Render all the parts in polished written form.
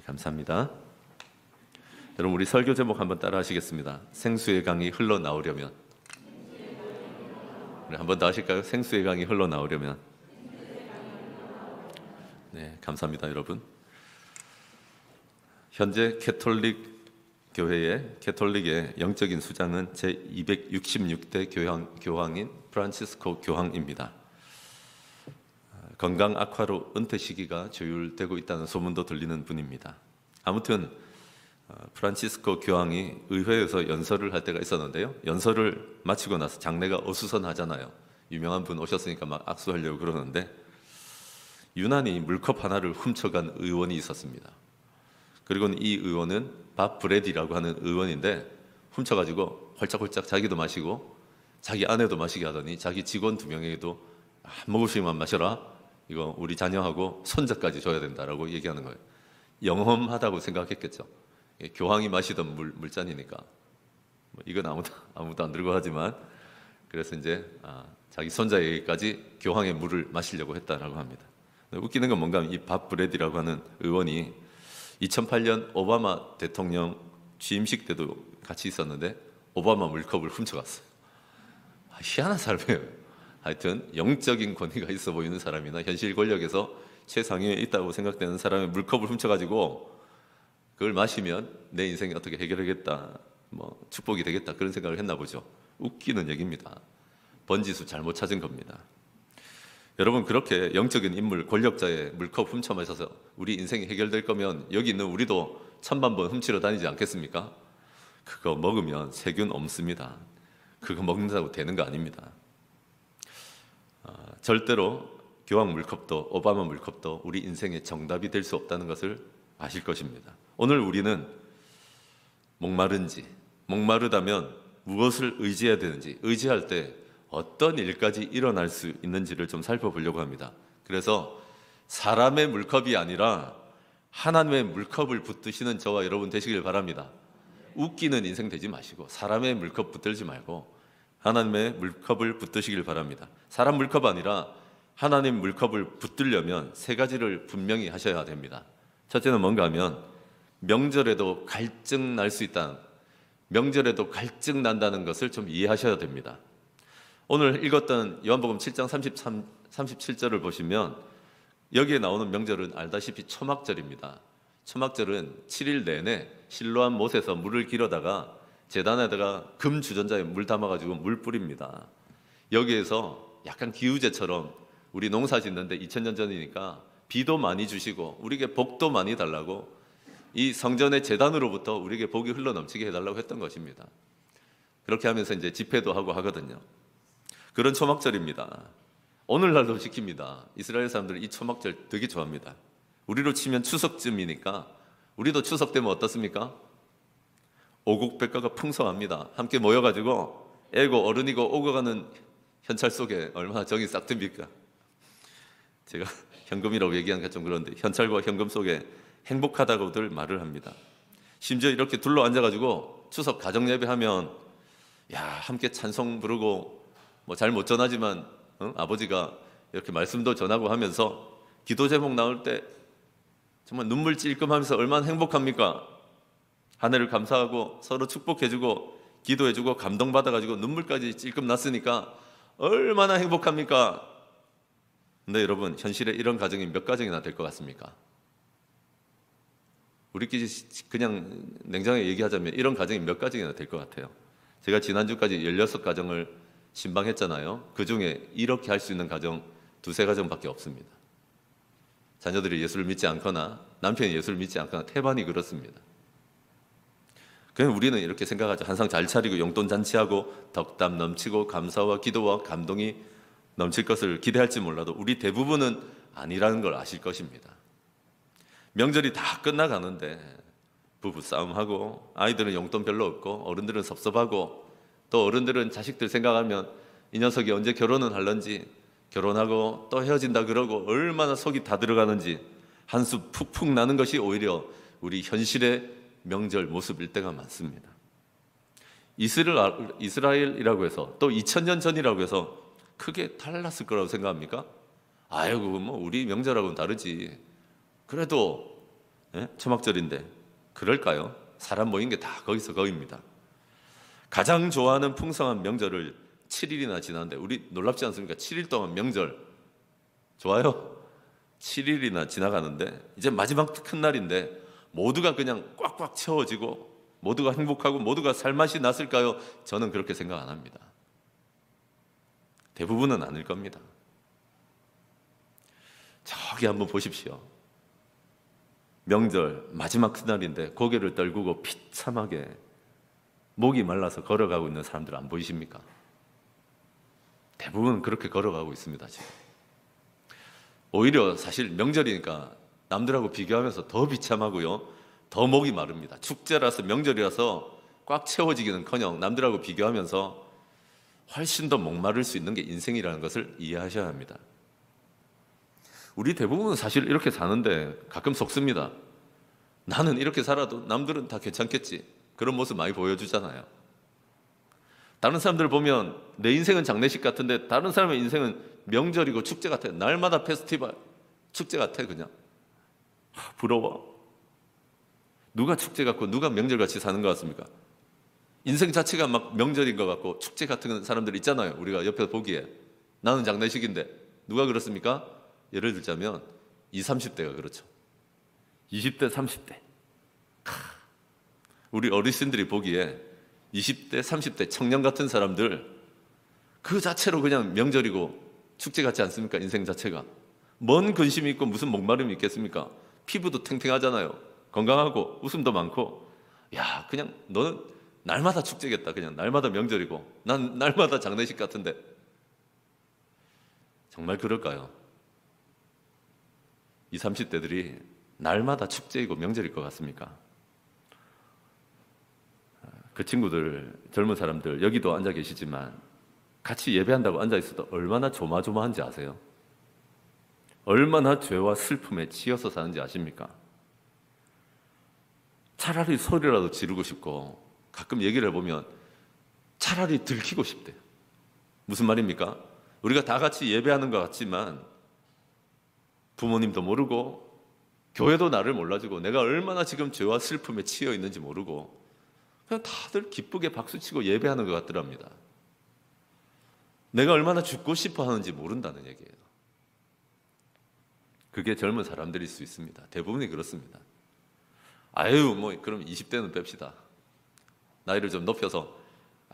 감사합니다. 여러분, 우리 설교 제목 한번 따라 하시겠습니다. 생수의 강이 흘러나오려면. 한번 더 하실까요? 생수의 강이 흘러나오려면. 네, 감사합니다, 여러분. 현재 캐톨릭의 영적인 수장은 제266대 교황인 프란치스코 교황입니다. 건강 악화로 은퇴 시기가 조율되고 있다는 소문도 들리는 분입니다. 아무튼 프란치스코 교황이 의회에서 연설을 할 때가 있었는데요. 연설을 마치고 나서 장례가 어수선하잖아요. 유명한 분 오셨으니까 막 악수하려고 그러는데 유난히 물컵 하나를 훔쳐간 의원이 있었습니다. 그리고는 이 의원은 밥 브레디라고 하는 의원인데 훔쳐가지고 홀짝홀짝 자기도 마시고 자기 아내도 마시게 하더니 자기 직원 2명에게도 한 모금씩만 마셔라. 이거 우리 자녀하고 손자까지 줘야 된다라고 얘기하는 거예요. 영험하다고 생각했겠죠. 교황이 마시던 물잔이니까 이건 아무도 안 들고 하지만 그래서 이제 자기 손자에게까지 교황의 물을 마시려고 했다라고 합니다. 웃기는 건 뭔가 이 밥 브레디라고 하는 의원이 2008년 오바마 대통령 취임식 때도 같이 있었는데 오바마 물컵을 훔쳐갔어요. 희한한 사람이에요. 하여튼 영적인 권위가 있어 보이는 사람이나 현실 권력에서 최상위에 있다고 생각되는 사람의 물컵을 훔쳐가지고 그걸 마시면 내 인생이 어떻게 해결하겠다, 축복이 되겠다 그런 생각을 했나 보죠. 웃기는 얘기입니다. 번지수 잘못 찾은 겁니다. 여러분, 그렇게 영적인 인물, 권력자의 물컵 훔쳐 마셔서 우리 인생이 해결될 거면 여기 있는 우리도 1000만 번 훔치러 다니지 않겠습니까? 그거 먹으면 세균 없습니다. 그거 먹는다고 되는 거 아닙니다. 절대로 교황 물컵도 오바마 물컵도 우리 인생의 정답이 될 수 없다는 것을 아실 것입니다. 오늘 우리는 목마르다면 무엇을 의지해야 되는지, 의지할 때 어떤 일까지 일어날 수 있는지를 좀 살펴보려고 합니다. 그래서 사람의 물컵이 아니라 하나님의 물컵을 붙드시는 저와 여러분 되시길 바랍니다. 웃기는 인생 되지 마시고 사람의 물컵 붙들지 말고 하나님의 물컵을 붙드시길 바랍니다. 사람 물컵 아니라 하나님 물컵을 붙들려면 3가지를 분명히 하셔야 됩니다. 첫째는 뭔가 하면 명절에도 갈증 날 수 있다. 명절에도 갈증 난다는 것을 좀 이해하셔야 됩니다. 오늘 읽었던 요한복음 7장 37절을 보시면 여기에 나오는 명절은 알다시피 초막절입니다. 초막절은 7일 내내 실로암 못에서 물을 길어다가 제단에다가 금 주전자에 물 담아가지고 물 뿌립니다. 여기에서 약간 기우제처럼 우리 농사 짓는데 2000년 전이니까 비도 많이 주시고 우리에게 복도 많이 달라고 이 성전의 제단으로부터 우리에게 복이 흘러넘치게 해달라고 했던 것입니다. 그렇게 하면서 이제 집회도 하고 하거든요. 그런 초막절입니다. 오늘날도 지킵니다. 이스라엘 사람들은 이 초막절 되게 좋아합니다. 우리로 치면 추석쯤이니까 우리도 추석 되면 어떻습니까? 오곡백과가 풍성합니다. 함께 모여가지고 애고 어른이고 오고 가는 현찰 속에 얼마나 정이 싹 듭니까? 제가 현금이라고 얘기하니까 좀 그런데 현찰과 현금 속에 행복하다고들 말을 합니다. 심지어 이렇게 둘러 앉아가지고 추석 가정 예배하면 함께 찬송 부르고 잘 못 전하지만 아버지가 이렇게 말씀도 전하고 하면서 기도 제목 나올 때 정말 눈물 찔끔하면서 얼마나 행복합니까? 하늘을 감사하고 서로 축복해주고 기도해주고 감동받아가지고 눈물까지 찔끔 났으니까 얼마나 행복합니까? 근데 여러분, 현실에 이런 가정이 몇 가정이나 될 것 같습니까? 우리끼리 그냥 냉정하게 얘기하자면 이런 가정이 몇 가정이나 될 것 같아요. 제가 지난주까지 16가정을 신방했잖아요. 그 중에 이렇게 할 수 있는 가정 2-3가정밖에 없습니다. 자녀들이 예수를 믿지 않거나 남편이 예수를 믿지 않거나 태반이 그렇습니다. 그냥 우리는 이렇게 생각하죠. 한상 잘 차리고 용돈 잔치하고 덕담 넘치고 감사와 기도와 감동이 넘칠 것을 기대할지 몰라도 우리 대부분은 아니라는 걸 아실 것입니다. 명절이 다 끝나가는데 부부 싸움하고 아이들은 용돈 별로 없고 어른들은 섭섭하고 또 어른들은 자식들 생각하면 이 녀석이 언제 결혼은 할런지 결혼하고 또 헤어진다 그러고 얼마나 속이 다 들어가는지 한숨 푹푹 나는 것이 오히려 우리 현실의 명절 모습일 때가 많습니다. 이스라엘이라고 해서 또 2000년 전이라고 해서 크게 달랐을 거라고 생각합니까? 아이고 우리 명절하고는 다르지. 그래도 예? 초막절인데 그럴까요? 사람 모인 게 다 거기서 거기입니다. 가장 좋아하는 풍성한 명절을 7일이나 지났는데 우리 놀랍지 않습니까? 7일 동안 명절 좋아요? 7일이나 지나가는데 이제 마지막 큰 날인데 모두가 그냥 꽉꽉 채워지고 모두가 행복하고 모두가 살맛이 났을까요? 저는 그렇게 생각 안 합니다. 대부분은 아닐 겁니다. 저기 한번 보십시오. 명절 마지막 그날인데 고개를 떨구고 비참하게 목이 말라서 걸어가고 있는 사람들 안 보이십니까? 대부분 그렇게 걸어가고 있습니다. 지금. 오히려 사실 명절이니까 남들하고 비교하면서 더 비참하고요, 더 목이 마릅니다. 축제라서 명절이라서 꽉 채워지기는커녕 남들하고 비교하면서 훨씬 더 목마를 수 있는 게 인생이라는 것을 이해하셔야 합니다. 우리 대부분은 사실 이렇게 사는데 가끔 속습니다. 나는 이렇게 살아도 남들은 다 괜찮겠지. 그런 모습 많이 보여주잖아요. 다른 사람들 보면 내 인생은 장례식 같은데 다른 사람의 인생은 명절이고 축제 같아요. 날마다 페스티벌, 축제 같아 그냥. 부러워. 누가 축제 같고 누가 명절 같이 사는 것 같습니까? 인생 자체가 막 명절인 것 같고 축제 같은 사람들 있잖아요. 우리가 옆에서 보기에. 나는 장례식인데 누가 그렇습니까? 예를 들자면 20, 30대가 그렇죠. 20대, 30대. 우리 어르신들이 보기에 20대, 30대 청년 같은 사람들 그 자체로 그냥 명절이고 축제 같지 않습니까? 인생 자체가. 뭔 근심이 있고 무슨 목마름이 있겠습니까? 피부도 탱탱하잖아요. 건강하고 웃음도 많고. 야, 그냥 너는 날마다 축제겠다. 그냥 날마다 명절이고 난 날마다 장례식 같은데. 정말 그럴까요? 20, 30대들이 날마다 축제이고 명절일 것 같습니까? 그 친구들, 젊은 사람들 여기도 앉아 계시지만 같이 예배한다고 앉아 있어도 얼마나 조마조마한지 아세요? 얼마나 죄와 슬픔에 치여서 사는지 아십니까? 차라리 소리라도 지르고 싶고 가끔 얘기를 해보면 차라리 들키고 싶대요. 무슨 말입니까? 우리가 다 같이 예배하는 것 같지만 부모님도 모르고 교회도 나를 몰라주고 내가 얼마나 지금 죄와 슬픔에 치여 있는지 모르고 그냥 다들 기쁘게 박수치고 예배하는 것 같더랍니다. 내가 얼마나 죽고 싶어 하는지 모른다는 얘기예요. 그게 젊은 사람들일 수 있습니다. 대부분이 그렇습니다. 아유, 뭐 그럼 20대는 뺍시다. 나이를 좀 높여서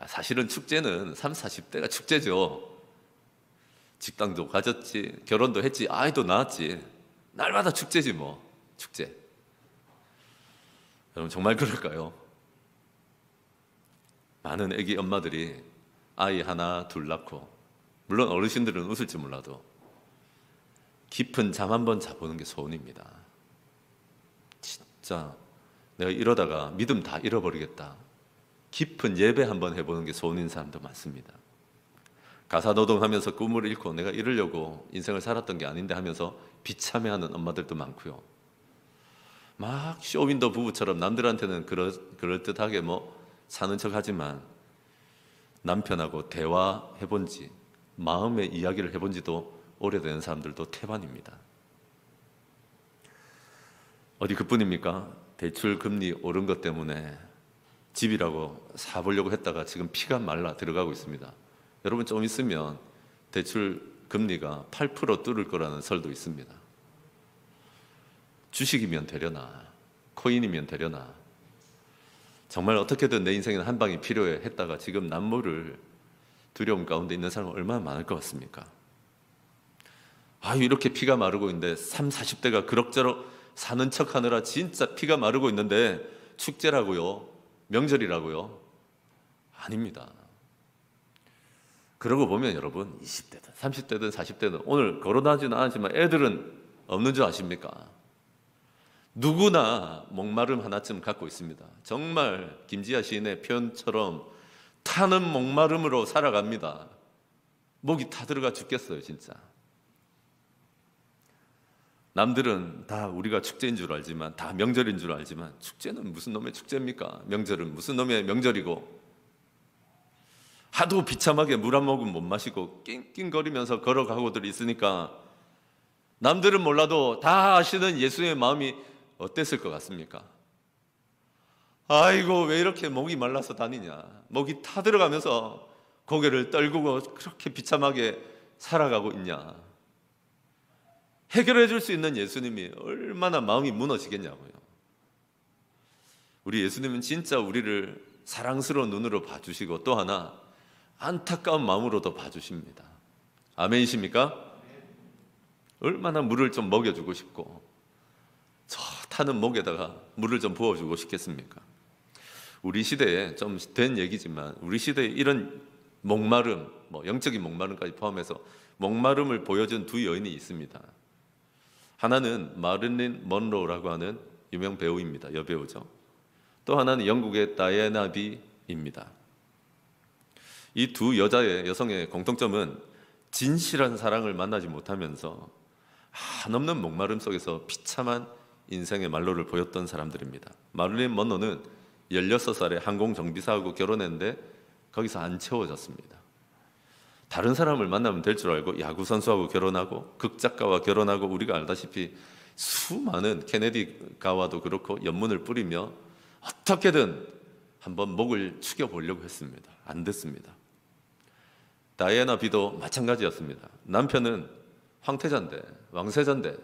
사실은 축제는 30, 40대가 축제죠. 직장도 가졌지, 결혼도 했지, 아이도 낳았지. 날마다 축제지 뭐. 축제. 여러분 정말 그럴까요? 많은 애기 엄마들이 아이 하나 둘 낳고, 물론 어르신들은 웃을지 몰라도 깊은 잠 한번 자보는 게 소원입니다. 진짜 내가 이러다가 믿음 다 잃어버리겠다. 깊은 예배 한번 해보는 게 소원인 사람도 많습니다. 가사노동하면서 꿈을 잃고 내가 이러려고 인생을 살았던 게 아닌데 하면서 비참해하는 엄마들도 많고요. 막 쇼윈도 부부처럼 남들한테는 그럴듯하게 뭐 사는 척하지만 남편하고 대화해본 지, 마음의 이야기를 해본 지도 오래된 사람들도 태반입니다. 어디 그뿐입니까? 대출 금리 오른 것 때문에 집이라고 사보려고 했다가 지금 피가 말라 들어가고 있습니다. 여러분 좀 있으면 대출 금리가 8% 뚫을 거라는 설도 있습니다. 주식이면 되려나, 코인이면 되려나, 정말 어떻게든 내 인생에는 한 방이 필요해 했다가 지금 남모를 두려움 가운데 있는 사람은 얼마나 많을 것 같습니까? 아유, 이렇게 피가 마르고 있는데 30, 40대가 그럭저럭 사는 척 하느라 진짜 피가 마르고 있는데 축제라고요? 명절이라고요? 아닙니다. 그러고 보면 여러분 20대든 30대든 40대든 오늘 거론하지는 않았지만 애들은 없는 줄 아십니까? 누구나 목마름 하나쯤 갖고 있습니다. 정말 김지아 시인의 표현처럼 타는 목마름으로 살아갑니다. 목이 타들어가 죽겠어요 진짜. 남들은 다 우리가 축제인 줄 알지만, 다 명절인 줄 알지만 축제는 무슨 놈의 축제입니까? 명절은 무슨 놈의 명절이고, 하도 비참하게 물 한 모금 못 마시고 낑낑거리면서 걸어가고들 있으니까 남들은 몰라도 다 아시는 예수의 마음이 어땠을 것 같습니까? 아이고, 왜 이렇게 목이 말라서 다니냐, 목이 타들어가면서 고개를 떨구고 그렇게 비참하게 살아가고 있냐. 해결해 줄 수 있는 예수님이 얼마나 마음이 무너지겠냐고요. 우리 예수님은 진짜 우리를 사랑스러운 눈으로 봐주시고 또 하나 안타까운 마음으로도 봐주십니다. 아멘이십니까? 얼마나 물을 좀 먹여주고 싶고 저 타는 목에다가 물을 좀 부어주고 싶겠습니까? 우리 시대에 좀 된 얘기지만 우리 시대에 이런 목마름, 영적인 목마름까지 포함해서 목마름을 보여준 두 여인이 있습니다. 하나는 마릴린 먼로라고 하는 유명 배우입니다. 여배우죠. 또 하나는 영국의 다이애나 비입니다. 이 두 여성의 공통점은 진실한 사랑을 만나지 못하면서 한없는 목마름 속에서 비참한 인생의 말로를 보였던 사람들입니다. 마릴린 먼로는 16살에 항공정비사하고 결혼했는데 거기서 안 채워졌습니다. 다른 사람을 만나면 될 줄 알고 야구선수하고 결혼하고 극작가와 결혼하고 우리가 알다시피 수많은 케네디 가와도 그렇고 연문을 뿌리며 어떻게든 한번 목을 축여보려고 했습니다. 안 됐습니다. 다이애나 비도 마찬가지였습니다. 남편은 황태자인데, 왕세자인데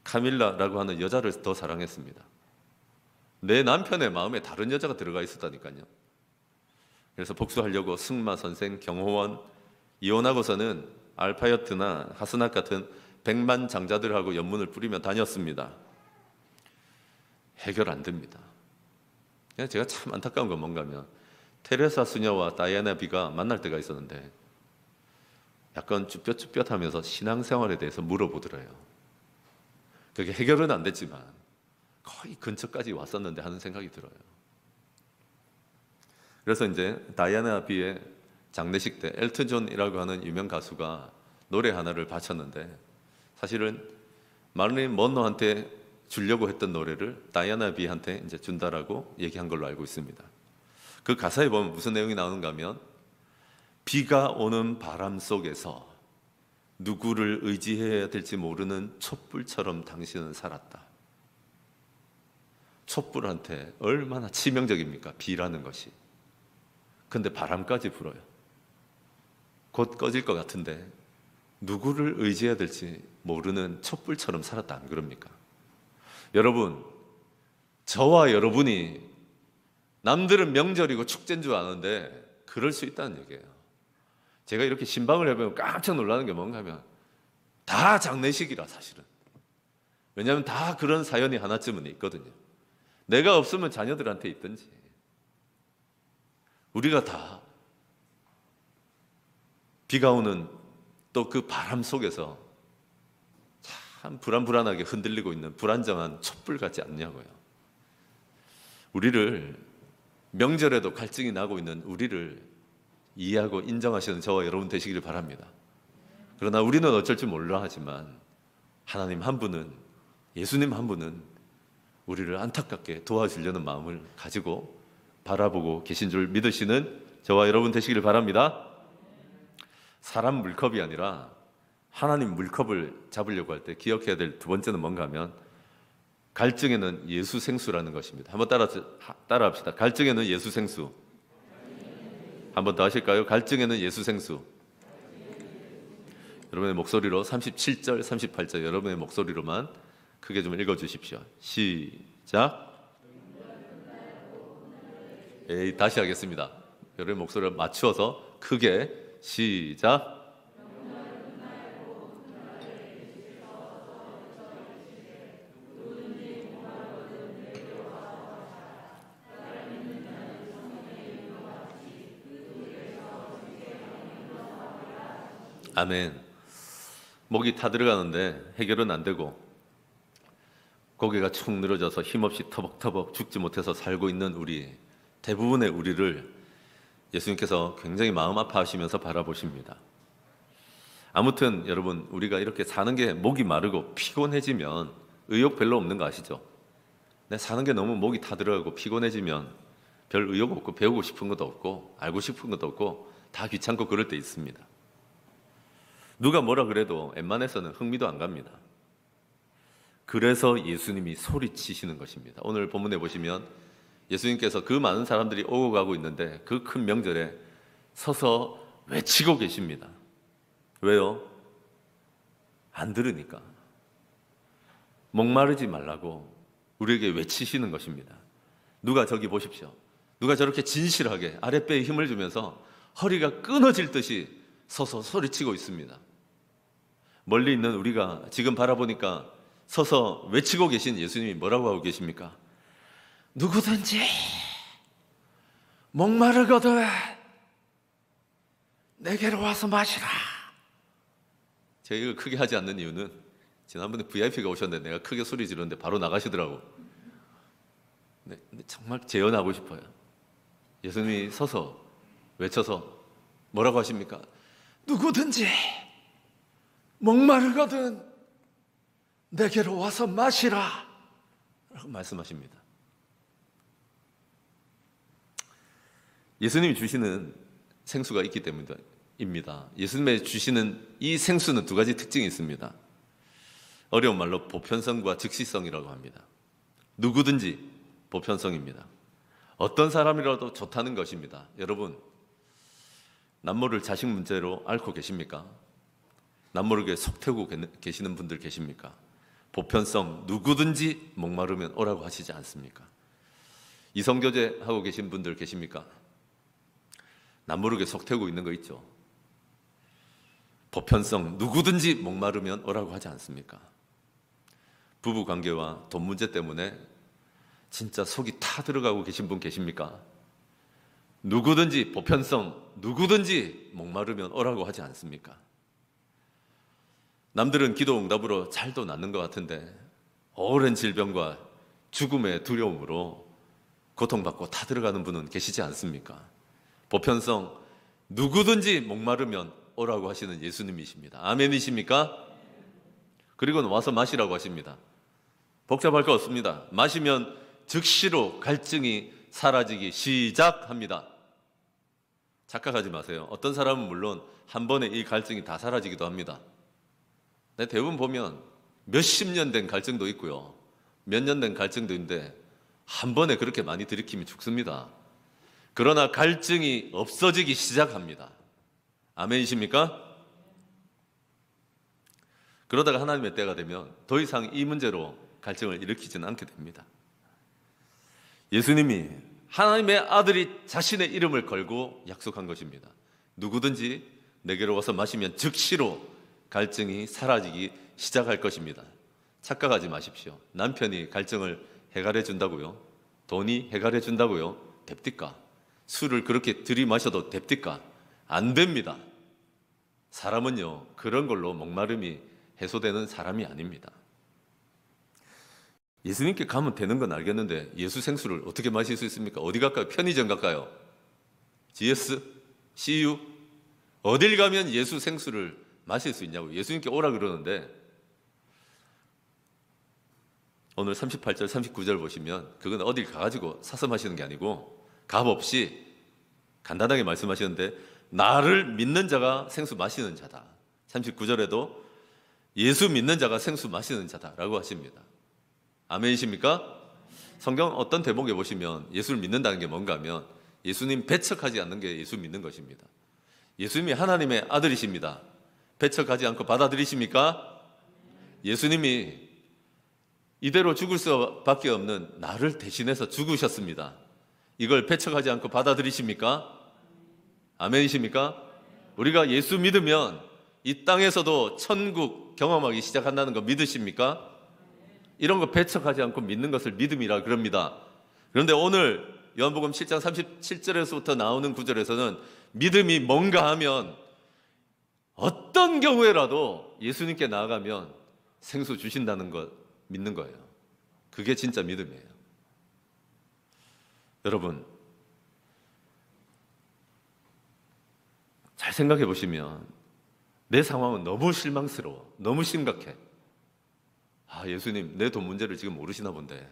카밀라라고 하는 여자를 더 사랑했습니다. 내 남편의 마음에 다른 여자가 들어가 있었다니까요. 그래서 복수하려고 승마 선생, 경호원, 이혼하고서는 알파여트나 하스낙 같은 백만장자들하고 연문을 뿌리며 다녔습니다. 해결 안 됩니다. 제가 참 안타까운 건 뭔가 하면 테레사 수녀와 다이애나 비가 만날 때가 있었는데 약간 쭈뼛쭈뼛하면서 신앙생활에 대해서 물어보더래요. 그게 해결은 안 됐지만 거의 근처까지 왔었는데 하는 생각이 들어요. 그래서 이제 다이애나 비의 장례식 때 엘튼 존이라고 하는 유명 가수가 노래 하나를 바쳤는데 사실은 마릴린 먼로한테 주려고 했던 노래를 다이애나 비한테 이제 준다라고 얘기한 걸로 알고 있습니다. 그 가사에 보면 무슨 내용이 나오는가 하면 비가 오는 바람 속에서 누구를 의지해야 될지 모르는 촛불처럼 당신은 살았다. 촛불한테 얼마나 치명적입니까? 비라는 것이. 근데 바람까지 불어요. 곧 꺼질 것 같은데 누구를 의지해야 될지 모르는 촛불처럼 살았다, 안 그럽니까? 여러분, 저와 여러분이 남들은 명절이고 축제인 줄 아는데 그럴 수 있다는 얘기예요. 제가 이렇게 신방을 해보면 깜짝 놀라는 게 뭔가 하면 다 장례식이라 사실은. 왜냐하면 다 그런 사연이 하나쯤은 있거든요. 내가 없으면 자녀들한테 있든지 우리가 다 비가 오는 또 그 바람 속에서 참 불안불안하게 흔들리고 있는 불안정한 촛불 같지 않냐고요. 우리를 명절에도 갈증이 나고 있는 우리를 이해하고 인정하시는 저와 여러분 되시기를 바랍니다. 그러나 우리는 어쩔 줄 몰라 하지만 하나님 한 분은, 예수님 한 분은 우리를 안타깝게 도와주려는 마음을 가지고 바라보고 계신 줄 믿으시는 저와 여러분 되시기를 바랍니다. 사람 물컵이 아니라 하나님 물컵을 잡으려고 할 때 기억해야 될 두 번째는 뭔가 하면 갈증에는 예수 생수라는 것입니다. 한번 따라합시다. 갈증에는 예수 생수. 한번 더 하실까요? 갈증에는 예수 생수. 여러분의 목소리로 37절, 38절 여러분의 목소리로만 크게 좀 읽어주십시오. 시작. 다시 하겠습니다. 여러분의 목소리를 맞추어서 크게 시작. 아멘. 목이 타들어가는데 해결은 안 되고 고개가 축 늘어져서 힘없이 터벅터벅 죽지 못해서 살고 있는 우리, 대부분의 우리를 예수님께서 굉장히 마음 아파하시면서 바라보십니다. 아무튼 여러분, 우리가 이렇게 사는 게 목이 마르고 피곤해지면 의욕 별로 없는 거 아시죠? 내 사는 게 너무 목이 타들어가고 피곤해지면 별 의욕 없고 배우고 싶은 것도 없고 알고 싶은 것도 없고 다 귀찮고 그럴 때 있습니다. 누가 뭐라 그래도 웬만해서는 흥미도 안 갑니다. 그래서 예수님이 소리치시는 것입니다. 오늘 본문에 보시면 예수님께서 그 많은 사람들이 오고 가고 있는데 그 큰 명절에 서서 외치고 계십니다. 왜요? 안 들으니까. 목마르지 말라고 우리에게 외치시는 것입니다. 누가 저기 보십시오. 누가 저렇게 진실하게 아랫배에 힘을 주면서 허리가 끊어질 듯이 서서 소리치고 있습니다. 멀리 있는 우리가 지금 바라보니까 서서 외치고 계신 예수님이 뭐라고 하고 계십니까? 누구든지 목마르거든 내게로 와서 마시라. 제가 이걸 크게 하지 않는 이유는 지난번에 VIP가 오셨는데 내가 크게 소리 지르는데 바로 나가시더라고. 네, 근데 정말 재현하고 싶어요. 예수님이 서서 외쳐서 뭐라고 하십니까? 누구든지 목마르거든 내게로 와서 마시라 라고 말씀하십니다. 예수님이 주시는 생수가 있기 때문입니다. 예수님이 주시는 이 생수는 두 가지 특징이 있습니다. 어려운 말로 보편성과 즉시성이라고 합니다. 누구든지 보편성입니다. 어떤 사람이라도 좋다는 것입니다. 여러분, 남모를 자식 문제로 앓고 계십니까? 남모르게 속 태우고 계시는 분들 계십니까? 보편성, 누구든지 목마르면 오라고 하시지 않습니까? 이성교제 하고 계신 분들 계십니까? 남모르게 속 태우고 있는 거 있죠? 보편성, 누구든지 목마르면 오라고 하지 않습니까? 부부 관계와 돈 문제 때문에 진짜 속이 타 들어가고 계신 분 계십니까? 누구든지 보편성, 누구든지 목마르면 오라고 하지 않습니까? 남들은 기도 응답으로 잘도 낫는 것 같은데 오랜 질병과 죽음의 두려움으로 고통받고 타 들어가는 분은 계시지 않습니까? 보편성, 누구든지 목마르면 오라고 하시는 예수님이십니다. 아멘이십니까? 그리고는 와서 마시라고 하십니다. 복잡할 거 없습니다. 마시면 즉시로 갈증이 사라지기 시작합니다. 착각하지 마세요. 어떤 사람은 물론 한 번에 이 갈증이 다 사라지기도 합니다. 대부분 보면 몇십 년 된 갈증도 있고요. 몇 년 된 갈증도 있는데 한 번에 그렇게 많이 들이키면 죽습니다. 그러나 갈증이 없어지기 시작합니다. 아멘이십니까? 그러다가 하나님의 때가 되면 더 이상 이 문제로 갈증을 일으키지는 않게 됩니다. 예수님이 하나님의 아들이 자신의 이름을 걸고 약속한 것입니다. 누구든지 내게로 와서 마시면 즉시로 갈증이 사라지기 시작할 것입니다. 착각하지 마십시오. 남편이 갈증을 해결해 준다고요? 돈이 해결해 준다고요? 됩니까? 술을 그렇게 들이마셔도 됩니까? 안 됩니다. 사람은요, 그런 걸로 목마름이 해소되는 사람이 아닙니다. 예수님께 가면 되는 건 알겠는데 예수 생수를 어떻게 마실 수 있습니까? 어디 갈까요? 편의점 갈까요? GS? CU? 어딜 가면 예수 생수를 마실 수 있냐고 예수님께 오라 그러는데 오늘 38절 39절 보시면 그건 어딜 가가지고 사서 마시는 게 아니고 값 없이 간단하게 말씀하시는데 나를 믿는 자가 생수 마시는 자다. 39절에도 예수 믿는 자가 생수 마시는 자다라고 하십니다. 아멘이십니까? 성경 어떤 대목에 보시면 예수를 믿는다는 게 뭔가 하면 예수님 배척하지 않는 게 예수 믿는 것입니다. 예수님이 하나님의 아들이십니다. 배척하지 않고 받아들이십니까? 예수님이 이대로 죽을 수밖에 없는 나를 대신해서 죽으셨습니다. 이걸 배척하지 않고 받아들이십니까? 아멘이십니까? 우리가 예수 믿으면 이 땅에서도 천국 경험하기 시작한다는 거 믿으십니까? 이런 거 배척하지 않고 믿는 것을 믿음이라 그럽니다. 그런데 오늘 요한복음 7장 37절에서부터 나오는 구절에서는 믿음이 뭔가 하면 어떤 경우에라도 예수님께 나아가면 생수 주신다는 것 믿는 거예요. 그게 진짜 믿음이에요. 여러분, 잘 생각해 보시면 내 상황은 너무 실망스러워. 너무 심각해. 예수님, 내 돈 문제를 지금 모르시나 본데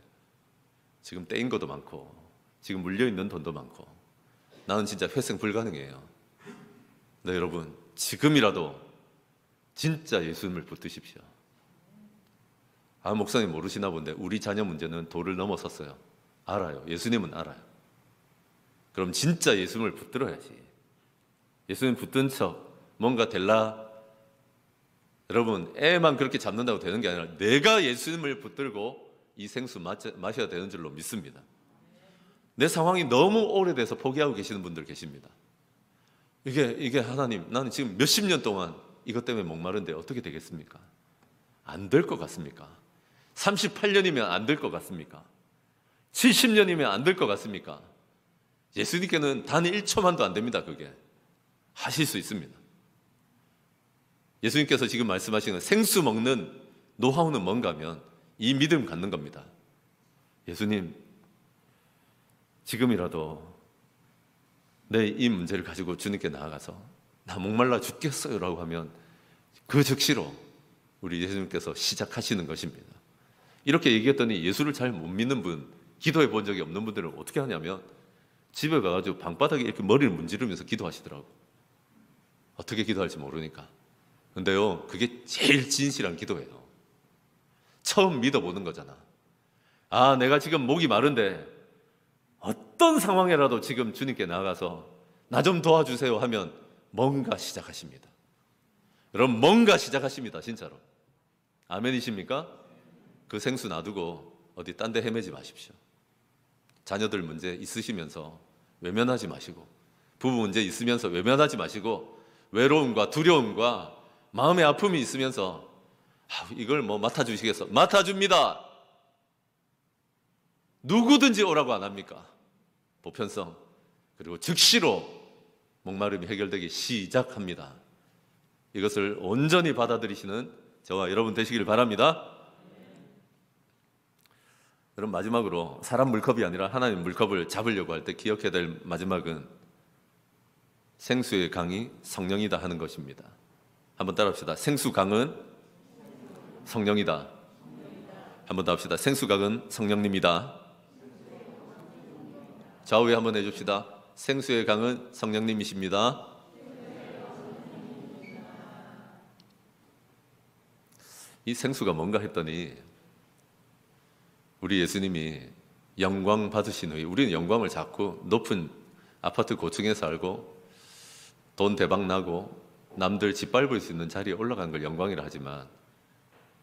지금 떼인 것도 많고 지금 물려있는 돈도 많고 나는 진짜 회생 불가능해요. 네, 여러분, 지금이라도 진짜 예수님을 붙드십시오. 아, 목사님 모르시나 본데 우리 자녀 문제는 도를 넘어섰어요. 알아요. 예수님은 알아요. 그럼 진짜 예수님을 붙들어야지. 예수님 붙든 척 뭔가 될라. 여러분, 애만 그렇게 잡는다고 되는 게 아니라 내가 예수님을 붙들고 이 생수 마셔야 되는 줄로 믿습니다. 내 상황이 너무 오래돼서 포기하고 계시는 분들 계십니다. 이게 하나님, 나는 지금 몇십 년 동안 이것 때문에 목마른데 어떻게 되겠습니까? 안 될 것 같습니까? 38년이면 안 될 것 같습니까? 70년이면 안 될 것 같습니까? 예수님께는 단 1초만도 안 됩니다. 그게 하실 수 있습니다. 예수님께서 지금 말씀하시는 생수 먹는 노하우는 뭔가 하면 이 믿음 갖는 겁니다. 예수님, 지금이라도 내 이 문제를 가지고 주님께 나아가서 나 목말라 죽겠어요 라고 하면 그 즉시로 우리 예수님께서 시작하시는 것입니다. 이렇게 얘기했더니 예수를 잘 못 믿는 분, 기도해 본 적이 없는 분들은 어떻게 하냐면 집에 가가지고 방바닥에 이렇게 머리를 문지르면서 기도하시더라고. 어떻게 기도할지 모르니까. 근데요, 그게 제일 진실한 기도예요. 처음 믿어보는 거잖아. 아, 내가 지금 목이 마른데 어떤 상황이라도 지금 주님께 나가서 나 좀 도와주세요 하면 뭔가 시작하십니다. 여러분, 뭔가 시작하십니다. 진짜로. 아멘이십니까? 그 생수 놔두고 어디 딴 데 헤매지 마십시오. 자녀들 문제 있으시면서 외면하지 마시고, 부부 문제 있으면서 외면하지 마시고, 외로움과 두려움과 마음의 아픔이 있으면서 이걸 뭐 맡아주시겠어? 맡아줍니다. 누구든지 오라고 안 합니까? 보편성. 그리고 즉시로 목마름이 해결되기 시작합니다. 이것을 온전히 받아들이시는 저와 여러분 되시길 바랍니다. 그럼 마지막으로 사람 물컵이 아니라 하나님 물컵을 잡으려고 할 때 기억해야 될 마지막은 생수의 강이 성령이다 하는 것입니다. 한번 따라합시다. 생수강은 성령이다. 한번 더 합시다. 생수강은 성령님이다. 좌우에 한번 해줍시다. 생수의 강은 성령님이십니다. 이 생수가 뭔가 했더니 우리 예수님이 영광 받으신 후에, 우리는 영광을 자꾸 높은 아파트 고층에 살고 돈 대박 나고 남들 짓밟을 수 있는 자리에 올라가는 걸 영광이라 하지만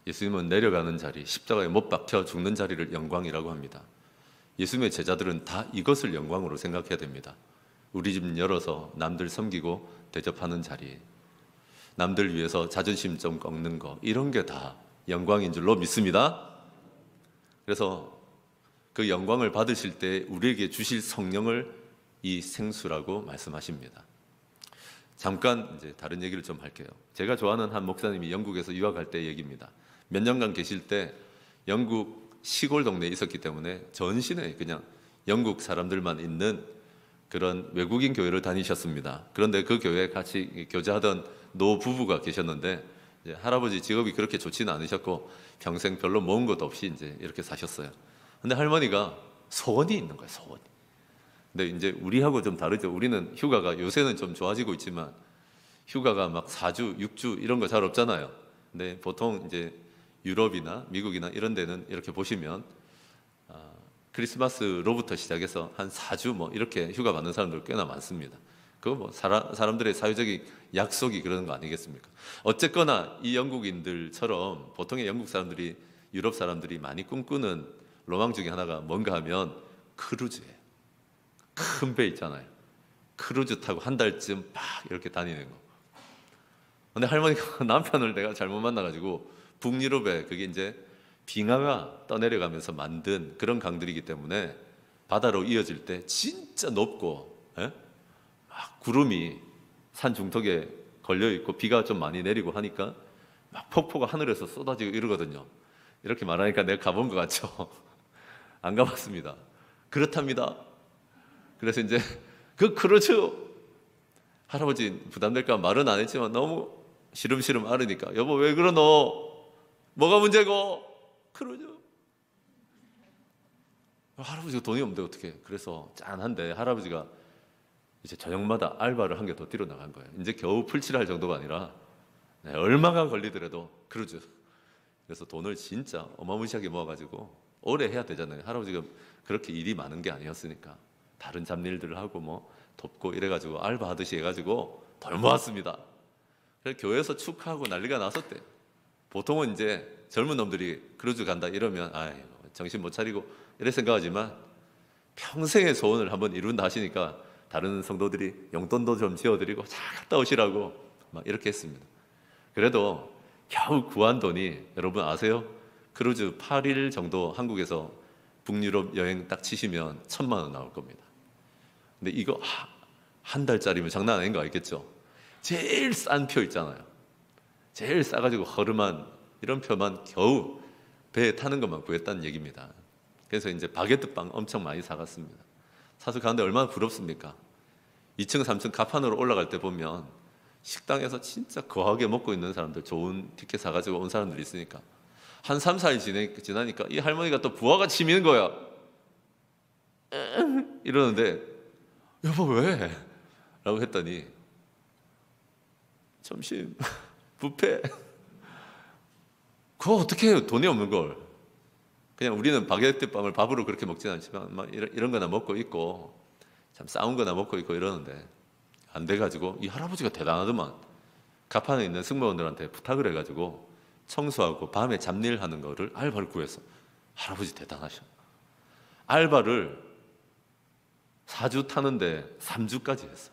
예수님은 내려가는 자리, 십자가에 못 박혀 죽는 자리를 영광이라고 합니다. 예수님의 제자들은 다 이것을 영광으로 생각해야 됩니다. 우리 집 열어서 남들 섬기고 대접하는 자리, 남들 위해서 자존심 좀 꺾는 거, 이런 게 다 영광인 줄로 믿습니다. 그래서 그 영광을 받으실 때 우리에게 주실 성령을 이 생수라고 말씀하십니다. 잠깐 이제 다른 얘기를 좀 할게요. 제가 좋아하는 한 목사님이 영국에서 유학할 때 얘기입니다. 몇 년간 계실 때 영국 시골 동네에 있었기 때문에 전신에 그냥 영국 사람들만 있는 그런 외국인 교회를 다니셨습니다. 그런데 그 교회에 같이 교제하던 노 부부가 계셨는데 이제 할아버지 직업이 그렇게 좋지는 않으셨고 평생 별로 모은 것도 없이 이제 이렇게 사셨어요. 근데 할머니가 소원이 있는 거예요, 소원이. 근데 이제 우리하고 좀 다르죠. 우리는 휴가가 요새는 좀 좋아지고 있지만 휴가가 막 4주, 6주 이런 거 잘 없잖아요. 근데 보통 이제 유럽이나 미국이나 이런 데는 이렇게 보시면 크리스마스로부터 시작해서 한 4주 뭐 이렇게 휴가 받는 사람들 꽤나 많습니다. 그거 뭐 사람들의 사회적인 약속이 그러는 거 아니겠습니까? 어쨌거나 이 영국인들처럼 보통의 영국 사람들이, 유럽 사람들이 많이 꿈꾸는 로망 중에 하나가 뭔가 하면 크루즈예요. 큰 배 있잖아요. 크루즈 타고 한 달쯤 막 이렇게 다니는 거. 근데 할머니가 남편을 내가 잘못 만나가지고 북유럽에, 그게 이제 빙하가 떠내려가면서 만든 그런 강들이기 때문에 바다로 이어질 때 진짜 높고, 막 구름이 산 중턱에 걸려 있고 비가 좀 많이 내리고 하니까 막 폭포가 하늘에서 쏟아지고 이러거든요. 이렇게 말하니까 내가 가본 것 같죠? 안 가봤습니다. 그렇답니다. 그래서 이제 그 크루즈, 할아버지 부담될까 말은 안 했지만 너무 시름시름 앓으니까 여보 왜 그러노? 뭐가 문제고? 크루즈. 할아버지가 돈이 없는데 어떻게? 그래서 짠한데 할아버지가 이제 저녁마다 알바를 한 개 더 뛰러 나간 거예요. 이제 겨우 풀칠할 정도가 아니라 얼마가 걸리더라도 크루즈. 그래서 돈을 진짜 어마무시하게 모아가지고 오래 해야 되잖아요. 할아버지가 그렇게 일이 많은 게 아니었으니까 다른 잡일들을 하고 뭐 돕고 이래가지고 알바하듯이 해가지고 돈 모았습니다. 그래서 교회에서 축하하고 난리가 났었대요. 보통은 이제 젊은 놈들이 크루즈 간다 이러면 아이고 정신 못 차리고 이래 생각하지만 평생의 소원을 한번 이룬다 하시니까 다른 성도들이 용돈도 좀 지어드리고 잘 갔다 오시라고 막 이렇게 했습니다. 그래도 겨우 구한 돈이 여러분 아세요? 크루즈 8일 정도 한국에서 북유럽 여행 딱 치시면 1,000만 원 나올 겁니다. 근데 이거 한 달짜리면 장난 아닌 거 알겠죠? 제일 싼 표 있잖아요. 제일 싸가지고 허름한 이런 표만 겨우 배에 타는 것만 구했다는 얘기입니다. 그래서 이제 바게트 빵 엄청 많이 사갔습니다. 사서 가는데 얼마나 부럽습니까? 2층, 3층 가판으로 올라갈 때 보면 식당에서 진짜 거하게 먹고 있는 사람들, 좋은 티켓 사가지고 온 사람들이 있으니까 한 3, 4일 지나니까 이 할머니가 또 부하가 치미는 거야. 이러는데 여보 왜? 라고 했더니 점심 뷔페 그거 어떻게 해요? 돈이 없는 걸. 그냥 우리는 바게트 빵을 밥으로 그렇게 먹지는 않지만 막 이런 거나 먹고 있고 참 싸운 거나 먹고 있고 이러는데 안 돼가지고 이 할아버지가 대단하더만 가판에 있는 승무원들한테 부탁을 해가지고 청소하고 밤에 잡일하는 거를 알바를 구해서 할아버지 대단하셔. 알바를 4주 타는데 3주까지 했어.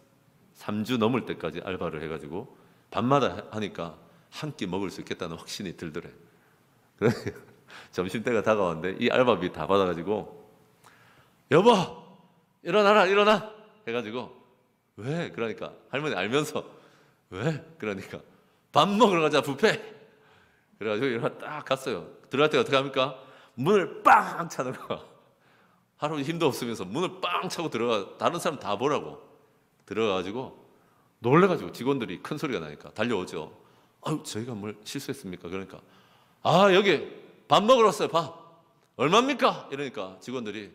3주 넘을 때까지 알바를 해가지고 밤마다 하니까 한 끼 먹을 수 있겠다는 확신이 들더래. 그래 점심때가 다가왔는데 이 알바비 다 받아가지고 여보 일어나라 일어나 해가지고 왜? 그러니까 할머니 알면서 왜? 그러니까 밥 먹으러 가자 뷔페. 그래가지고 일어나 딱 갔어요. 들어갈 때 어떻게 합니까? 문을 빵 차는 거야. 할아버지 힘도 없으면서 문을 빵 차고 들어가. 다른 사람 다 보라고 들어가가지고 놀래가지고 직원들이 큰 소리가 나니까 달려오죠. 아유 저희가 뭘 실수했습니까? 그러니까 아 여기 밥 먹으러 왔어요. 밥 얼마입니까? 이러니까 직원들이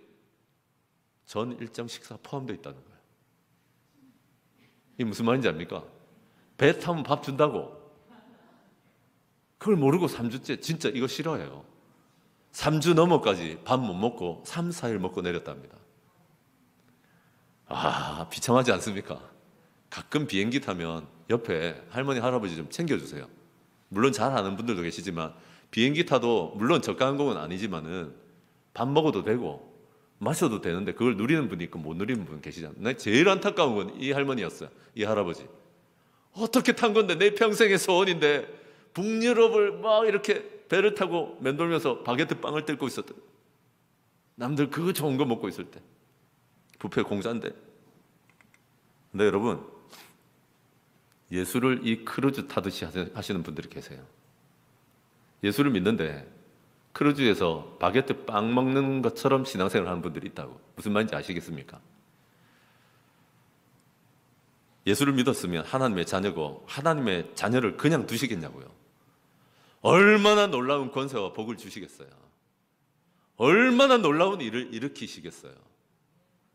전 일정 식사 포함되어 있다는 거예요. 이게 무슨 말인지 압니까? 배 타면 밥 준다고. 그걸 모르고 3주째 진짜 이거 싫어해요. 3주 넘어까지 밥 못 먹고 3, 4일 먹고 내렸답니다. 아 비참하지 않습니까? 가끔 비행기 타면 옆에 할머니 할아버지 좀 챙겨주세요. 물론 잘 아는 분들도 계시지만 비행기 타도 물론 저가 항공은 아니지만은 밥 먹어도 되고 마셔도 되는데 그걸 누리는 분이 있고 못 누리는 분 계시잖아요. 제일 안타까운 건 이 할머니였어요. 이 할아버지 어떻게 탄 건데 내 평생의 소원인데 북유럽을 막 이렇게 배를 타고 맴돌면서 바게트 빵을 뜯고 있었대. 남들 그거 좋은 거 먹고 있을 때 뷔페 공짜인데. 근데 여러분 예수를 이 크루즈 타듯이 하시는 분들이 계세요. 예수를 믿는데 크루즈에서 바게트 빵 먹는 것처럼 신앙생활을 하는 분들이 있다고. 무슨 말인지 아시겠습니까? 예수를 믿었으면 하나님의 자녀고 하나님의 자녀를 그냥 두시겠냐고요. 얼마나 놀라운 권세와 복을 주시겠어요. 얼마나 놀라운 일을 일으키시겠어요.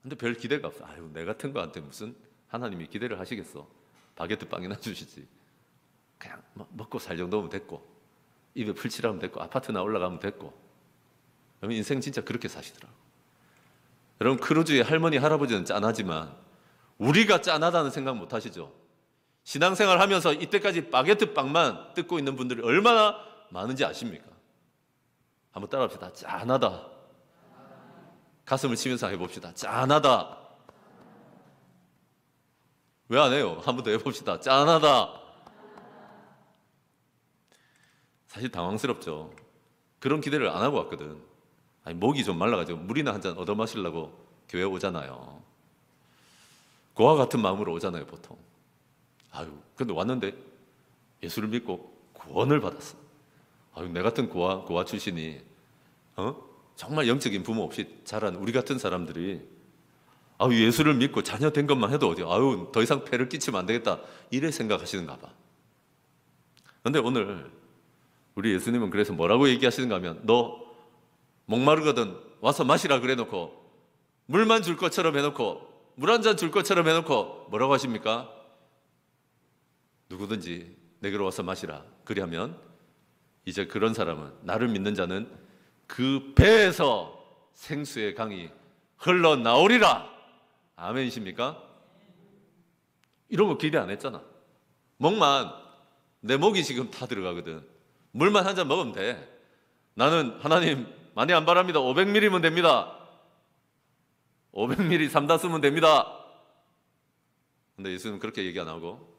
근데 별 기대가 없어. 아유 내 같은 거한테 무슨 하나님이 기대를 하시겠어. 바게트 빵이나 주시지. 그냥 먹고 살 정도면 됐고 입에 풀칠하면 됐고 아파트나 올라가면 됐고. 여러분 인생 진짜 그렇게 사시더라고요. 여러분 크루즈의 할머니 할아버지는 짠하지만 우리가 짠하다는 생각 못 하시죠? 신앙생활 하면서 이때까지 바게트 빵만 뜯고 있는 분들이 얼마나 많은지 아십니까? 한번 따라합시다. 짠하다. 가슴을 치면서 해봅시다. 짠하다. 왜 안 해요? 한 번 더 해봅시다. 짠하다. 사실 당황스럽죠. 그런 기대를 안 하고 왔거든. 아니, 목이 좀 말라가지고 물이나 한 잔 얻어 마시려고 교회 오잖아요. 그와 같은 마음으로 오잖아요, 보통. 아유, 근데 왔는데 예수를 믿고 구원을 받았어. 아유, 내 같은 고아 출신이, 정말 영적인 부모 없이 자란 우리 같은 사람들이, 아유, 예수를 믿고 자녀 된 것만 해도 어디, 아유, 더 이상 폐를 끼치면 안 되겠다. 이래 생각하시는가 봐. 근데 오늘 우리 예수님은 그래서 뭐라고 얘기하시는가 하면, 너 목마르거든 와서 마시라 그래 놓고, 물만 줄 것처럼 해놓고, 물 한 잔 줄 것처럼 해놓고 뭐라고 하십니까? 누구든지 내게로 와서 마시라. 그리하면 이제 그런 사람은, 나를 믿는 자는 그 배에서 생수의 강이 흘러나오리라. 아멘이십니까? 이런 거 기대 안 했잖아. 내 목이 지금 다 들어가거든. 물만 한 잔 먹으면 돼. 나는 하나님 많이 안 바랍니다. 500ml면 됩니다. 500ml 3다수면 됩니다. 근데 예수는 그렇게 얘기 안 하고,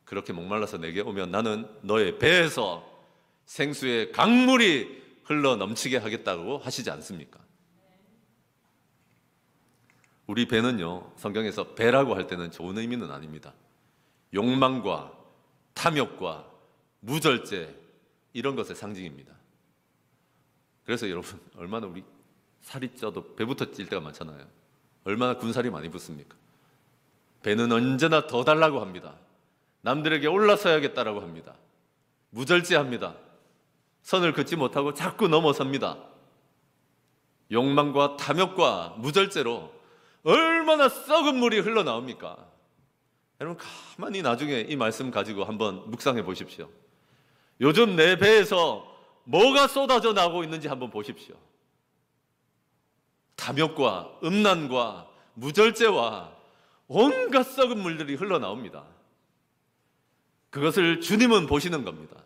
그렇게 목말라서 내게 오면 나는 너의 배에서 생수의 강물이 흘러 넘치게 하겠다고 하시지 않습니까? 우리 배는요, 성경에서 배라고 할 때는 좋은 의미는 아닙니다. 욕망과 탐욕과 무절제, 이런 것의 상징입니다. 그래서 여러분, 얼마나 우리 살이 쪄도 배부터 찔 때가 많잖아요. 얼마나 군살이 많이 붙습니까? 배는 언제나 더 달라고 합니다. 남들에게 올라서야겠다라고 합니다. 무절제합니다. 선을 긋지 못하고 자꾸 넘어섭니다. 욕망과 탐욕과 무절제로 얼마나 썩은 물이 흘러나옵니까? 여러분, 가만히 나중에 이 말씀 가지고 한번 묵상해 보십시오. 요즘 내 배에서 뭐가 쏟아져 나오고 있는지 한번 보십시오. 탐욕과 음란과 무절제와 온갖 썩은 물들이 흘러나옵니다. 그것을 주님은 보시는 겁니다.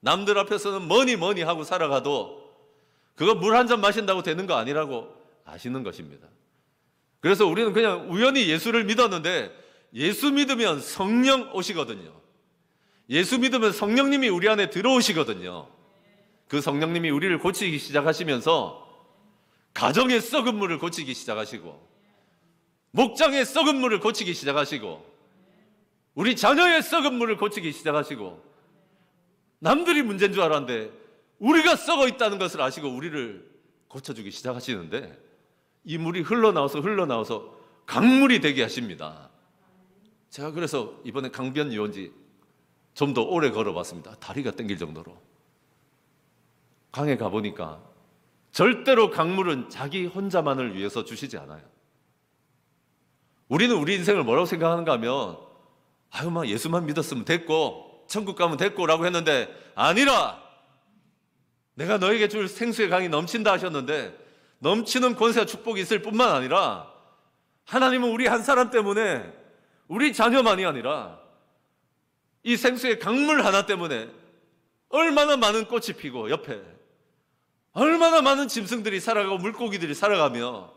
남들 앞에서는 뭐니 하고 살아가도 그거 물 한 잔 마신다고 되는 거 아니라고 아시는 것입니다. 그래서 우리는 그냥 우연히 예수를 믿었는데, 예수 믿으면 성령 오시거든요. 예수 믿으면 성령님이 우리 안에 들어오시거든요. 그 성령님이 우리를 고치기 시작하시면서 가정의 썩은 물을 고치기 시작하시고, 목장의 썩은 물을 고치기 시작하시고, 우리 자녀의 썩은 물을 고치기 시작하시고, 남들이 문제인 줄 알았는데 우리가 썩어 있다는 것을 아시고 우리를 고쳐주기 시작하시는데, 이 물이 흘러나와서 강물이 되게 하십니다. 제가 그래서 이번에 강변 유원지 좀 더 오래 걸어봤습니다. 다리가 땡길 정도로. 강에 가보니까 절대로 강물은 자기 혼자만을 위해서 주시지 않아요. 우리는 우리 인생을 뭐라고 생각하는가 하면, 예수만 믿었으면 됐고 천국 가면 됐고 라고 했는데, 아니라 내가 너에게 줄 생수의 강이 넘친다 하셨는데, 넘치는 권세와 축복이 있을 뿐만 아니라 하나님은 우리 한 사람 때문에, 우리 자녀만이 아니라 이 생수의 강물 하나 때문에 얼마나 많은 꽃이 피고, 옆에 얼마나 많은 짐승들이 살아가고 물고기들이 살아가며,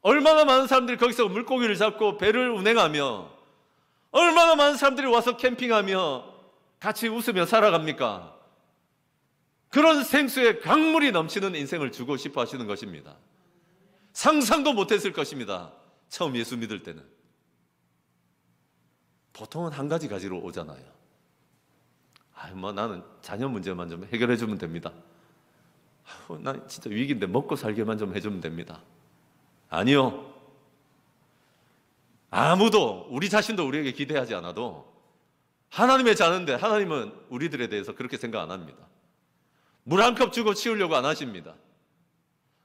얼마나 많은 사람들이 거기서 물고기를 잡고 배를 운행하며, 얼마나 많은 사람들이 와서 캠핑하며 같이 웃으며 살아갑니까? 그런 생수의 강물이 넘치는 인생을 주고 싶어 하시는 것입니다. 상상도 못했을 것입니다. 처음 예수 믿을 때는. 보통은 한 가지 가지로 오잖아요. 나는 자녀 문제만 좀 해결해 주면 됩니다. 난 진짜 위기인데 먹고 살게만 좀 해주면 됩니다. 아니요. 아무도, 우리 자신도 우리에게 기대하지 않아도 하나님의 자녀인데, 하나님은 우리들에 대해서 그렇게 생각 안 합니다. 물 한 컵 주고 치우려고 안 하십니다.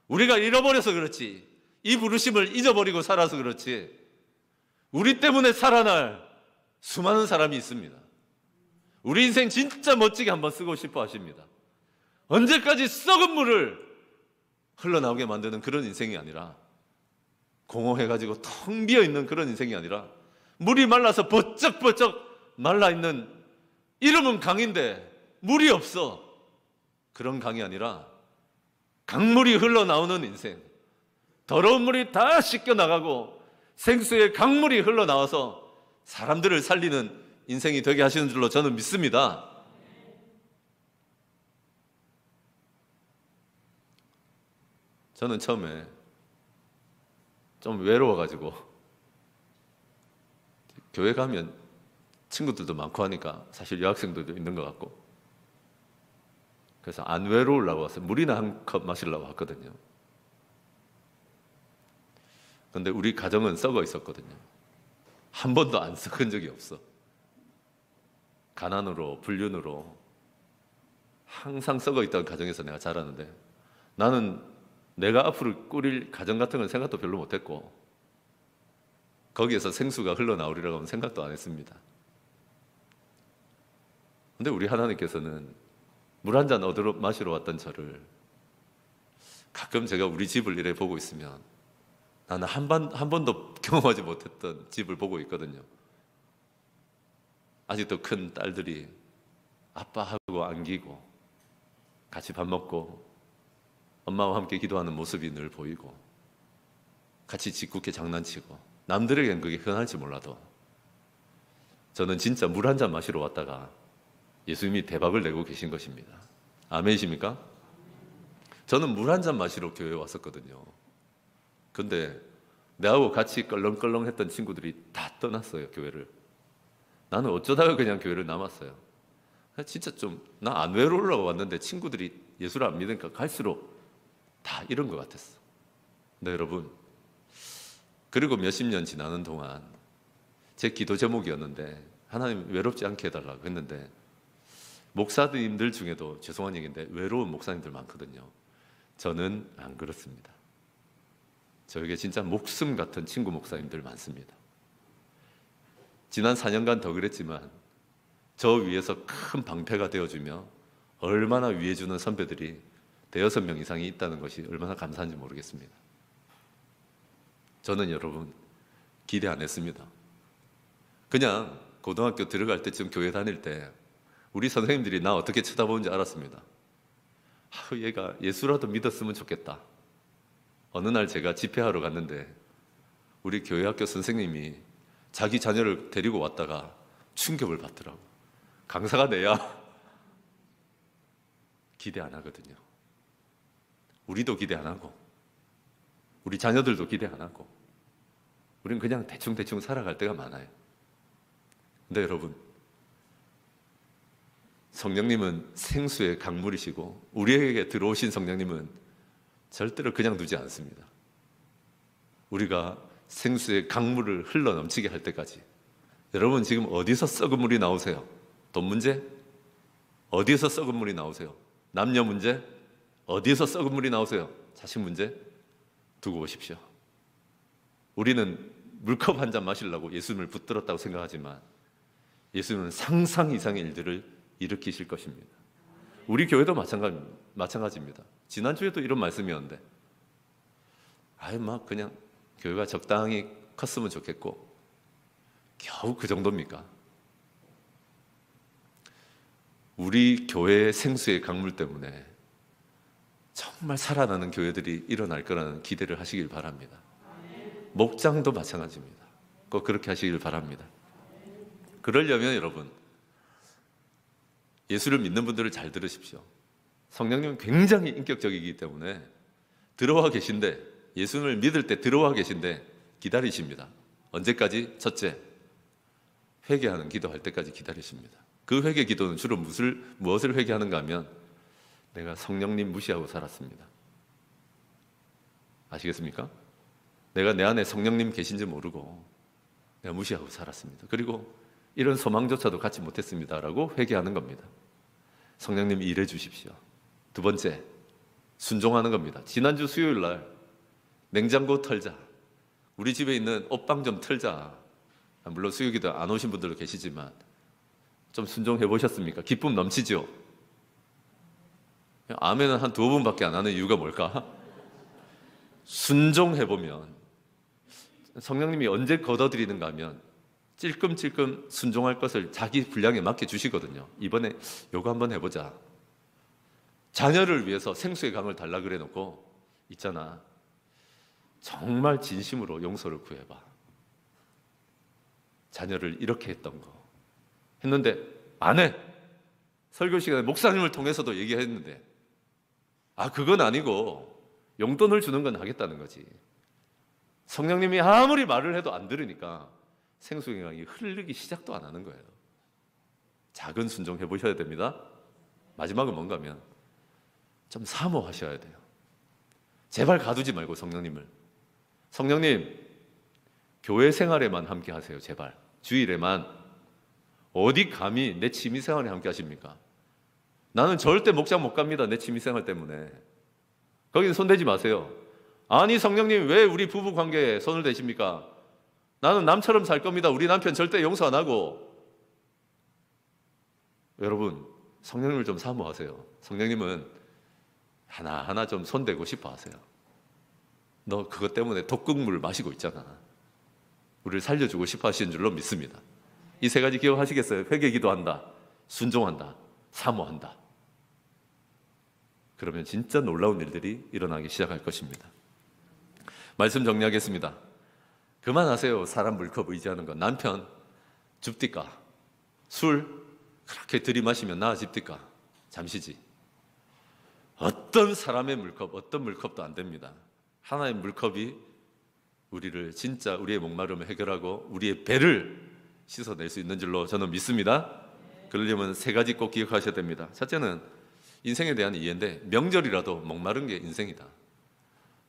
우리가 잃어버려서 그렇지, 이 부르심을 잊어버리고 살아서 그렇지, 우리 때문에 살아날 수많은 사람이 있습니다. 우리 인생 진짜 멋지게 한번 쓰고 싶어 하십니다. 언제까지 썩은 물을 흘러나오게 만드는 그런 인생이 아니라, 공허해가지고 텅 비어있는 그런 인생이 아니라, 물이 말라서 버쩍버쩍 말라있는, 이름은 강인데 물이 없어, 그런 강이 아니라 강물이 흘러나오는 인생, 더러운 물이 다 씻겨나가고 생수의 강물이 흘러나와서 사람들을 살리는 인생이 되게 하시는 줄로 저는 믿습니다. 저는 처음에 좀 외로워가지고, 교회 가면 친구들도 많고 하니까 사실 여학생들도 있는 것 같고, 그래서 안 외로우려고 왔어요. 물이나 한 컵 마시려고 왔거든요. 근데 우리 가정은 썩어 있었거든요. 한 번도 안 썩은 적이 없어. 가난으로, 불륜으로 항상 썩어 있던 가정에서 내가 자랐는데, 나는 내가 앞으로 꾸릴 가정 같은 건 생각도 별로 못했고, 거기에서 생수가 흘러나오리라고 하면 생각도 안 했습니다. 근데 우리 하나님께서는 물 한 잔 얻으러 마시러 왔던 저를 가끔 제가 우리 집을 이래 보고 있으면 나는 한 번도 경험하지 못했던 집을 보고 있거든요. 아직도 큰 딸들이 아빠하고 안기고 같이 밥 먹고 엄마와 함께 기도하는 모습이 늘 보이고 같이 짓궂게 장난치고 남들에겐 그게 흔할지 몰라도 저는 진짜 물 한 잔 마시러 왔다가 예수님이 대박을 내고 계신 것입니다. 아멘이십니까? 저는 물 한 잔 마시러 교회에 왔었거든요. 근데 내하고 같이 껄렁껄렁했던 친구들이 다 떠났어요, 교회를. 나는 어쩌다가 그냥 교회를 남았어요. 진짜 좀 나 안 외로우려고 왔는데 친구들이 예수를 안 믿으니까 갈수록 다 이런 것 같았어. 네, 여러분. 그리고 몇십 년 지나는 동안 제 기도 제목이었는데 하나님 외롭지 않게 해달라고 했는데 목사님들 중에도 죄송한 얘기인데 외로운 목사님들 많거든요. 저는 안 그렇습니다. 저에게 진짜 목숨 같은 친구 목사님들 많습니다. 지난 4년간 더 그랬지만 저 위에서 큰 방패가 되어주며 얼마나 위해주는 선배들이 대여섯 명 이상이 있다는 것이 얼마나 감사한지 모르겠습니다. 저는 여러분 기대 안 했습니다. 그냥 고등학교 들어갈 때쯤 교회 다닐 때 우리 선생님들이 나 어떻게 쳐다보는지 알았습니다. 얘가 예수라도 믿었으면 좋겠다. 어느 날 제가 집회하러 갔는데 우리 교회 학교 선생님이 자기 자녀를 데리고 왔다가 충격을 받더라고. 강사가 내야 기대 안 하거든요. 우리도 기대 안 하고 우리 자녀들도 기대 안 하고 우리는 그냥 대충대충 살아갈 때가 많아요. 근데 여러분, 성령님은 생수의 강물이시고 우리에게 들어오신 성령님은 절대로 그냥 두지 않습니다. 우리가 생수의 강물을 흘러넘치게 할 때까지. 여러분 지금 어디서 썩은 물이 나오세요? 돈 문제? 어디에서 썩은 물이 나오세요? 남녀 문제? 어디에서 썩은 물이 나오세요? 자식 문제? 두고 오십시오. 우리는 물컵 한 잔 마시려고 예수님을 붙들었다고 생각하지만 예수님은 상상 이상의 일들을 일으키실 것입니다. 우리 교회도 마찬가지입니다. 지난주에도 이런 말씀이었는데 막 그냥 교회가 적당히 컸으면 좋겠고 겨우 그 정도입니까? 우리 교회의 생수의 강물 때문에 정말 살아나는 교회들이 일어날 거라는 기대를 하시길 바랍니다. 목장도 마찬가지입니다. 꼭 그렇게 하시길 바랍니다. 그러려면 여러분 예수를 믿는 분들을 잘 들으십시오. 성령님은 굉장히 인격적이기 때문에 들어와 계신데 예수를 믿을 때 들어와 계신데 기다리십니다. 언제까지? 첫째, 회개하는 기도할 때까지 기다리십니다. 그 회개 기도는 주로 무엇을 회개하는가 하면 내가 성령님 무시하고 살았습니다. 아시겠습니까? 내가 내 안에 성령님 계신지 모르고 내가 무시하고 살았습니다. 그리고 이런 소망조차도 갖지 못했습니다라고 회개하는 겁니다. 성령님 일해 주십시오. 두 번째, 순종하는 겁니다. 지난주 수요일 날 냉장고 털자. 우리 집에 있는 옷방 좀 털자. 물론 수요기도 안 오신 분들도 계시지만 좀 순종해 보셨습니까? 기쁨 넘치죠? 아멘은 한 두어 번밖에 안 하는 이유가 뭘까? 순종해 보면 성령님이 언제 걷어들이는가 하면 찔끔찔끔 순종할 것을 자기 분량에 맡겨 주시거든요. 이번에 요거 한번 해보자. 자녀를 위해서 생수의 강을 달라 그래 놓고 있잖아. 정말 진심으로 용서를 구해봐. 자녀를 이렇게 했던 거 했는데 안 해. 설교 시간에 목사님을 통해서도 얘기했는데 그건 아니고 용돈을 주는 건 하겠다는 거지. 성령님이 아무리 말을 해도 안 들으니까 생수의 강이 흐르기 시작도 안 하는 거예요. 작은 순종 해보셔야 됩니다. 마지막은 뭔가 하면 좀 사모하셔야 돼요. 제발 가두지 말고 성령님 교회 생활에만 함께 하세요. 제발 주일에만. 어디 감히 내 취미생활에 함께 하십니까? 나는 절대 목장 못 갑니다. 내 취미생활 때문에. 거기는 손대지 마세요. 아니 성령님 왜 우리 부부 관계에 손을 대십니까? 나는 남처럼 살 겁니다. 우리 남편 절대 용서 안 하고. 여러분 성령님을 좀 사모하세요. 성령님은 하나하나 좀 손대고 싶어 하세요. 너 그것 때문에 독극물 마시고 있잖아. 우리를 살려주고 싶어 하시는 줄로 믿습니다. 이 세 가지 기억하시겠어요? 회개 기도한다, 순종한다, 사모한다. 그러면 진짜 놀라운 일들이 일어나기 시작할 것입니다. 말씀 정리하겠습니다. 그만하세요. 사람 물컵 의지하는 거. 남편 줍디까? 술 그렇게 들이마시면 나아집디까? 잠시지. 어떤 사람의 물컵, 어떤 물컵도 안 됩니다. 하나의 물컵이 우리를 진짜 우리의 목마름을 해결하고 우리의 배를 씻어낼 수 있는 줄로 저는 믿습니다. 그러려면 세 가지 꼭 기억하셔야 됩니다. 첫째는 인생에 대한 이해인데, 명절이라도 목마른 게 인생이다.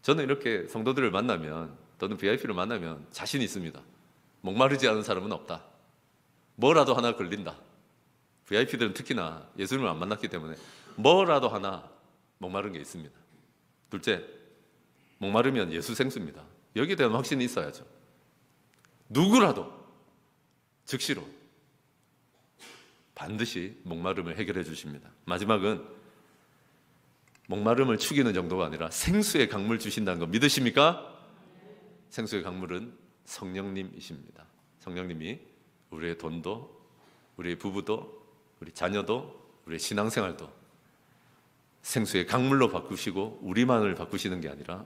저는 이렇게 성도들을 만나면, 또는 VIP를 만나면 자신 있습니다. 목마르지 않은 사람은 없다. 뭐라도 하나 걸린다. VIP들은 특히나 예수님을 안 만났기 때문에 뭐라도 하나 목마른 게 있습니다. 둘째, 목마르면 예수 생수입니다. 여기에 대한 확신이 있어야죠. 누구라도 즉시로 반드시 목마름을 해결해 주십니다. 마지막은 목마름을 축이는 정도가 아니라 생수의 강물 주신다는 거 믿으십니까? 생수의 강물은 성령님이십니다. 성령님이 우리의 돈도, 우리의 부부도, 우리 자녀도, 우리의 신앙생활도 생수의 강물로 바꾸시고 우리만을 바꾸시는 게 아니라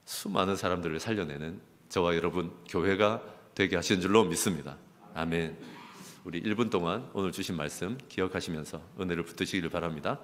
수많은 사람들을 살려내는 저와 여러분 교회가 되게 하시는 줄로 믿습니다. 아멘. 우리 1분 동안 오늘 주신 말씀 기억하시면서 은혜를 붙드시기를 바랍니다.